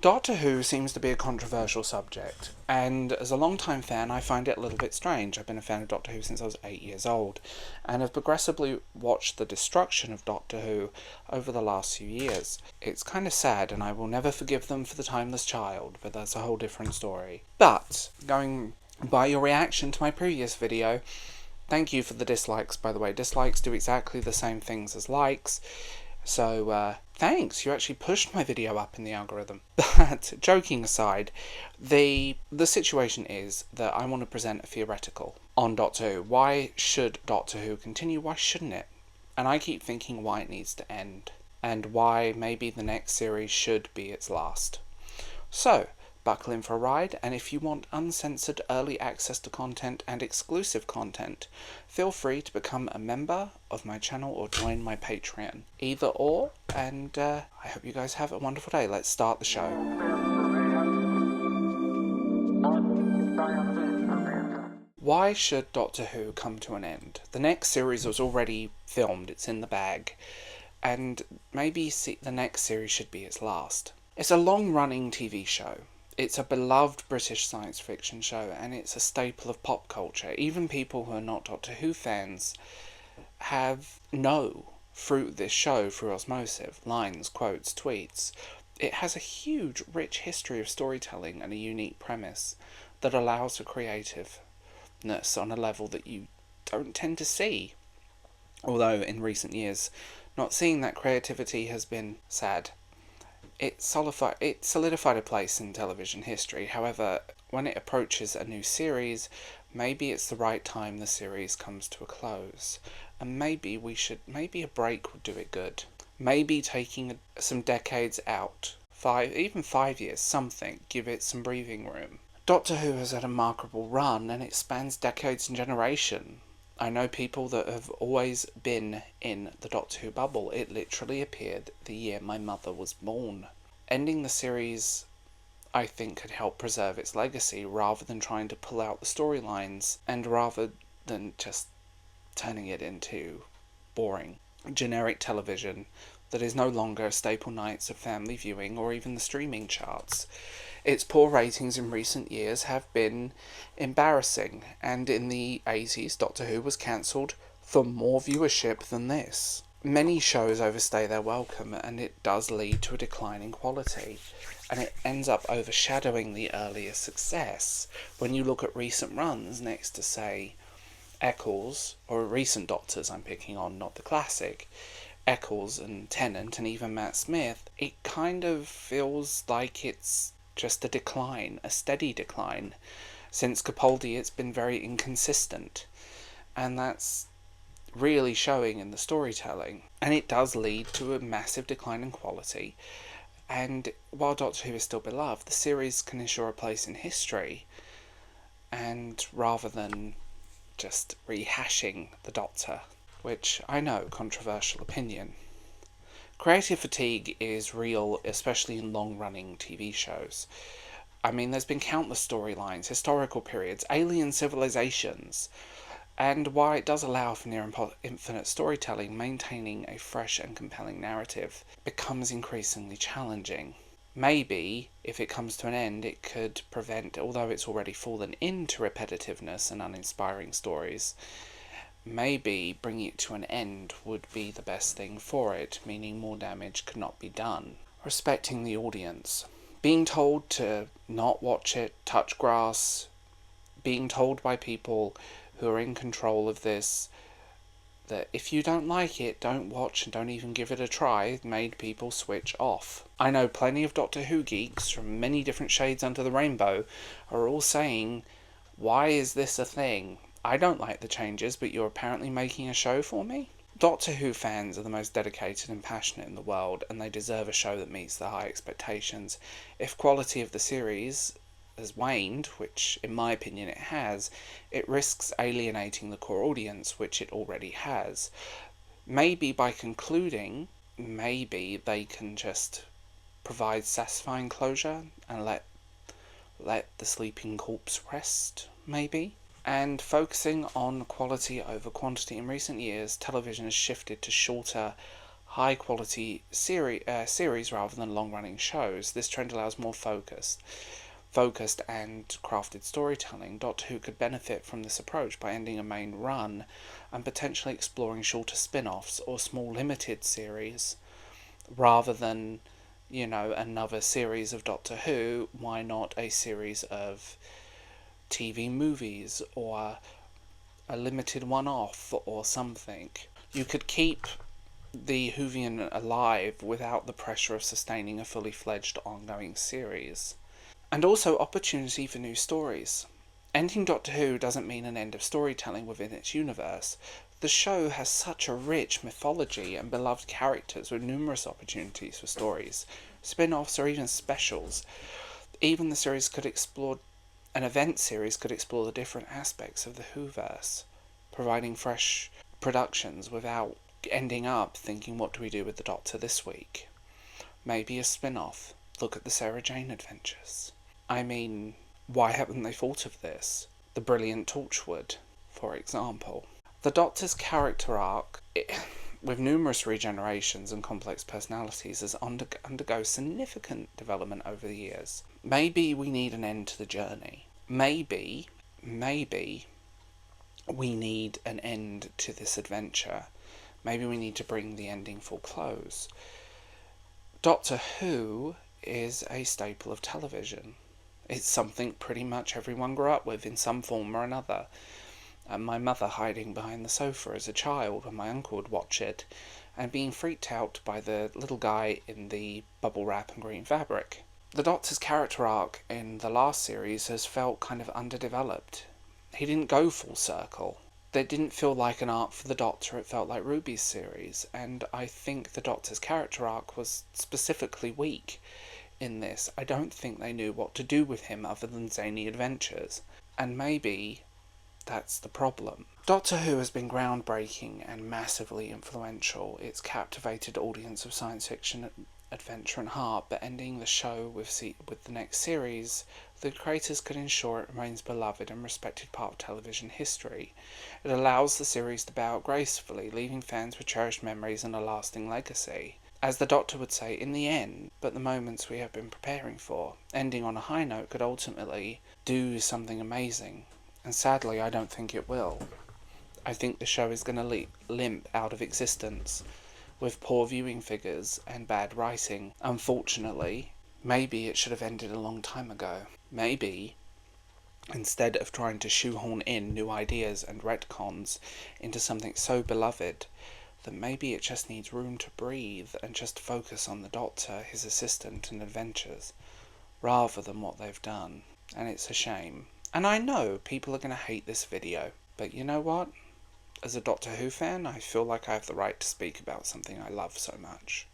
Doctor Who seems to be a controversial subject, and as a long-time fan, I find it a little bit strange. I've been a fan of Doctor Who since I was 8 years old, and have progressively watched the destruction of Doctor Who over the last few years. It's kind of sad, and I will never forgive them for the Timeless Child, but that's a whole different story. But, going by your reaction to my previous video, thank you for the dislikes, by the way. Dislikes do exactly the same things as likes. So, thanks, you actually pushed my video up in the algorithm. But, joking aside, the situation is that I want to present a theoretical on Doctor Who. Why should Doctor Who continue? Why shouldn't it? And I keep thinking why it needs to end, and why maybe the next series should be its last. So, buckle in for a ride, and if you want uncensored early access to content and exclusive content, feel free to become a member of my channel or join my Patreon. Either or, and I hope you guys have a wonderful day. Let's start the show. Why should Doctor Who come to an end? The next series was already filmed, it's in the bag, and maybe the next series should be its last. It's a long-running TV show. It's a beloved British science fiction show, and it's a staple of pop culture. Even people who are not Doctor Who fans know through this show, through osmosis, lines, quotes, tweets. It has a huge, rich history of storytelling and a unique premise that allows for creativeness on a level that you don't tend to see. Although, in recent years, not seeing that creativity has been sad. It solidified a place in television history. However, when it approaches a new series, maybe it's the right time the series comes to a close. And maybe a break would do it good. Maybe taking some decades out, 5 years, something, give it some breathing room. Doctor Who has had a remarkable run, and it spans decades and generation. I know people that have always been in the Doctor Who bubble. It literally appeared the year my mother was born. Ending the series, I think, could help preserve its legacy rather than trying to pull out the storylines and rather than just turning it into boring, generic television that is no longer a staple nights of family viewing or even the streaming charts. Its poor ratings in recent years have been embarrassing, and in the 80s Doctor Who was cancelled for more viewership than this. Many shows overstay their welcome, and it does lead to a decline in quality, and it ends up overshadowing the earlier success. When you look at recent runs next to, say, Eccles, or recent Doctors I'm picking on, not the classic, Eccles and Tennant and even Matt Smith, it kind of feels like it's just a decline, a steady decline. Since Capaldi, it's been very inconsistent, and that's really showing in the storytelling, and it does lead to a massive decline in quality. And while Doctor Who is still beloved, the series can ensure a place in history, and rather than just rehashing the Doctor, which I know, controversial opinion. Creative fatigue is real, especially in long-running TV shows. I mean, there's been countless storylines, historical periods, alien civilizations, and while it does allow for near-infinite storytelling, maintaining a fresh and compelling narrative becomes increasingly challenging. Maybe, if it comes to an end, it could prevent, although it's already fallen into repetitiveness and uninspiring stories, maybe bringing it to an end would be the best thing for it, meaning more damage could not be done. Respecting the audience. Being told to not watch it, touch grass, being told by people who are in control of this that if you don't like it, don't watch and don't even give it a try, made people switch off. I know plenty of Doctor Who geeks from many different shades under the rainbow are all saying, why is this a thing? I don't like the changes, but you're apparently making a show for me? Doctor Who fans are the most dedicated and passionate in the world, and they deserve a show that meets their high expectations. If quality of the series has waned, which in my opinion it has, it risks alienating the core audience, which it already has. Maybe by concluding, maybe they can just provide satisfying closure and let the sleeping corpse rest, maybe? And focusing on quality over quantity, in recent years, television has shifted to shorter, high quality series rather than long running shows. This trend allows more focused and crafted storytelling. Doctor Who could benefit from this approach by ending a main run and potentially exploring shorter spin-offs or small limited series rather than, another series of Doctor Who. Why not a series of TV movies or a limited one-off or something? You could keep the Whovian alive without the pressure of sustaining a fully fledged ongoing series. And also opportunity for new stories. Ending Doctor Who doesn't mean an end of storytelling within its universe. The show has such a rich mythology and beloved characters with numerous opportunities for stories, spin-offs or even specials. Even the series could explore An event series could explore the different aspects of the Whoverse, providing fresh productions without ending up thinking, what do we do with the Doctor this week? Maybe a spin-off. Look at the Sarah Jane adventures. I mean, why haven't they thought of this? The Brilliant Torchwood, for example. The Doctor's character arc, with numerous regenerations and complex personalities, has undergo significant development over the years. Maybe we need an end to the journey. Maybe we need an end to this adventure. Maybe we need to bring the ending full close. Doctor Who is a staple of television. It's something pretty much everyone grew up with in some form or another. And my mother hiding behind the sofa as a child when my uncle would watch it, and being freaked out by the little guy in the bubble wrap and green fabric. The Doctor's character arc in the last series has felt kind of underdeveloped. He didn't go full circle. It didn't feel like an arc for the Doctor, it felt like Ruby's series, and I think the Doctor's character arc was specifically weak in this. I don't think they knew what to do with him other than zany adventures, and maybe that's the problem. Doctor Who has been groundbreaking and massively influential. It's captivated audience of science fiction, adventure and heart, but ending the show with the next series, the creators could ensure it remains beloved and respected part of television history. It allows the series to bow out gracefully, leaving fans with cherished memories and a lasting legacy. As the Doctor would say, in the end, but the moments we have been preparing for. Ending on a high note could ultimately do something amazing. And sadly, I don't think it will. I think the show is going to limp out of existence with poor viewing figures and bad writing. Unfortunately, maybe it should have ended a long time ago. Maybe, instead of trying to shoehorn in new ideas and retcons into something so beloved, that maybe it just needs room to breathe and just focus on the Doctor, his assistant, and adventures, rather than what they've done. And it's a shame. And I know people are going to hate this video, but you know what? As a Doctor Who fan, I feel like I have the right to speak about something I love so much.